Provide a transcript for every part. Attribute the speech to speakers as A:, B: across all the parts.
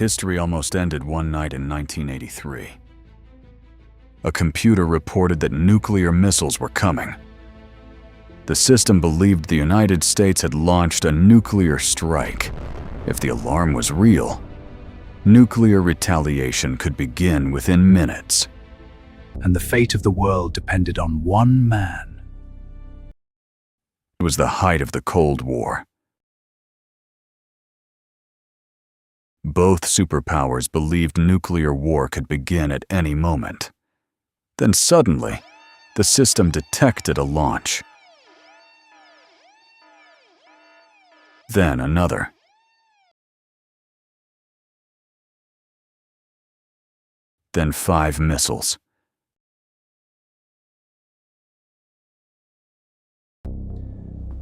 A: History almost ended one night in 1983. A computer reported that nuclear missiles were coming. The system believed the United States had launched a nuclear strike. If the alarm was real, nuclear retaliation could begin within minutes.
B: And the fate of the world depended on one man.
A: It was the height of the Cold War. Both superpowers believed nuclear war could begin at any moment. Then suddenly, the system detected a launch. Then another. Then 5 missiles.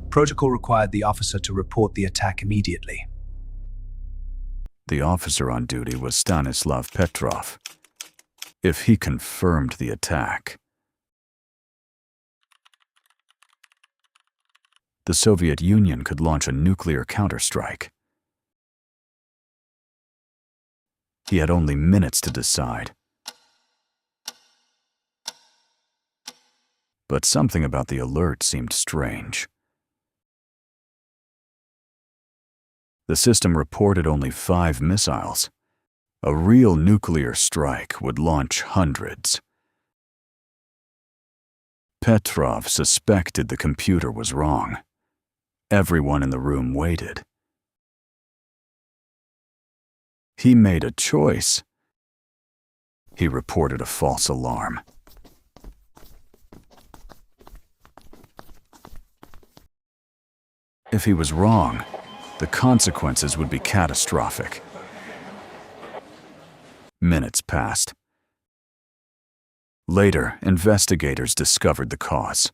B: Protocol required the officer to report the attack immediately.
A: The officer on duty was Stanislav Petrov. If he confirmed the attack, the Soviet Union could launch a nuclear counterstrike. He had only minutes to decide. But something about the alert seemed strange. The system reported only 5 missiles. A real nuclear strike would launch hundreds. Petrov suspected the computer was wrong. Everyone in the room waited. He made a choice. He reported a false alarm. If he was wrong, the consequences would be catastrophic. Minutes passed. Later, investigators discovered the cause.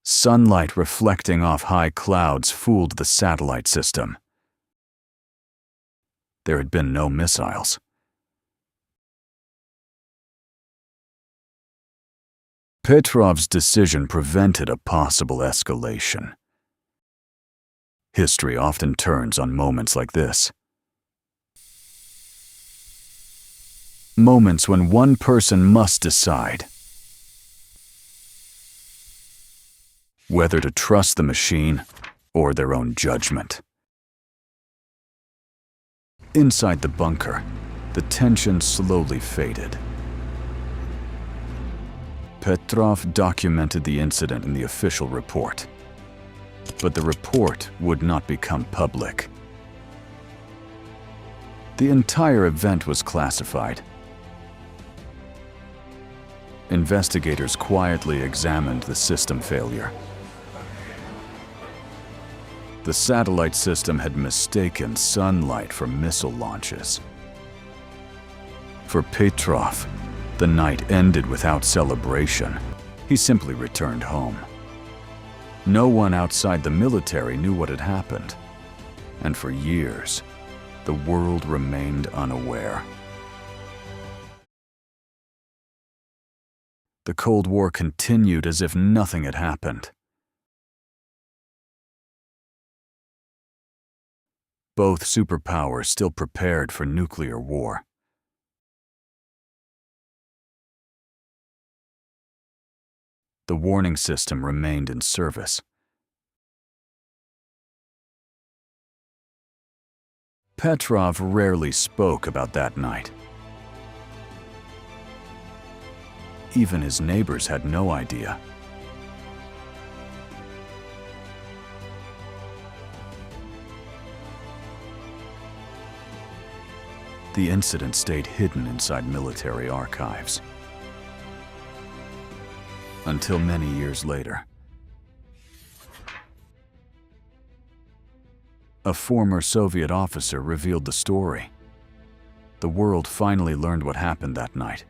A: Sunlight reflecting off high clouds fooled the satellite system. There had been no missiles. Petrov's decision prevented a possible escalation. History often turns on moments like this. Moments when one person must decide whether to trust the machine or their own judgment. Inside the bunker, the tension slowly faded. Petrov documented the incident in the official report, but the report would not become public. The entire event was classified. Investigators quietly examined the system failure. The satellite system had mistaken sunlight for missile launches. For Petrov, the night ended without celebration. He simply returned home. No one outside the military knew what had happened, and for years, the world remained unaware. The Cold War continued as if nothing had happened. Both superpowers still prepared for nuclear war. The warning system remained in service. Petrov rarely spoke about that night. Even his neighbors had no idea. The incident stayed hidden inside military archives. Until many years later. A former Soviet officer revealed the story. The world finally learned what happened that night.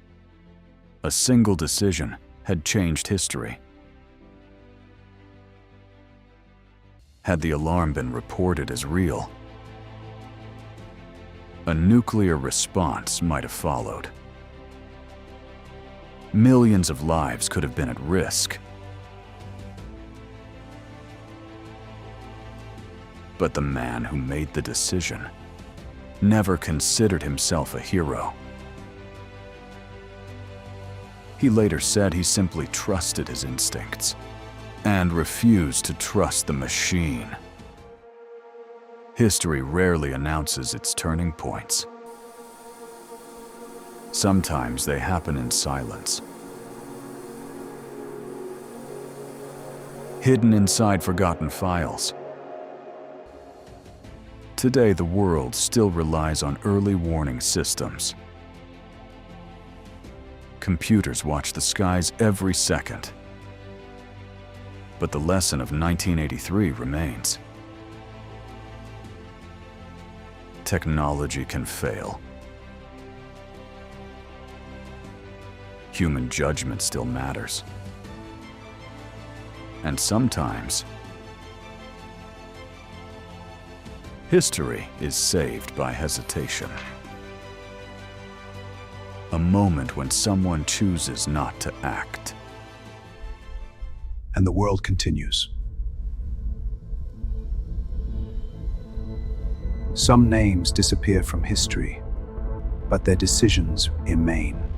A: A single decision had changed history. Had the alarm been reported as real, a nuclear response might have followed. Millions of lives could have been at risk. But the man who made the decision never considered himself a hero. He later said he simply trusted his instincts and refused to trust the machine. History rarely announces its turning points. Sometimes they happen in silence, hidden inside forgotten files. Today, the world still relies on early warning systems. Computers watch the skies every second. But the lesson of 1983 remains. Technology can fail. Human judgment still matters. And sometimes, history is saved by hesitation. A moment when someone chooses not to act.
B: And the world continues. Some names disappear from history, but their decisions remain.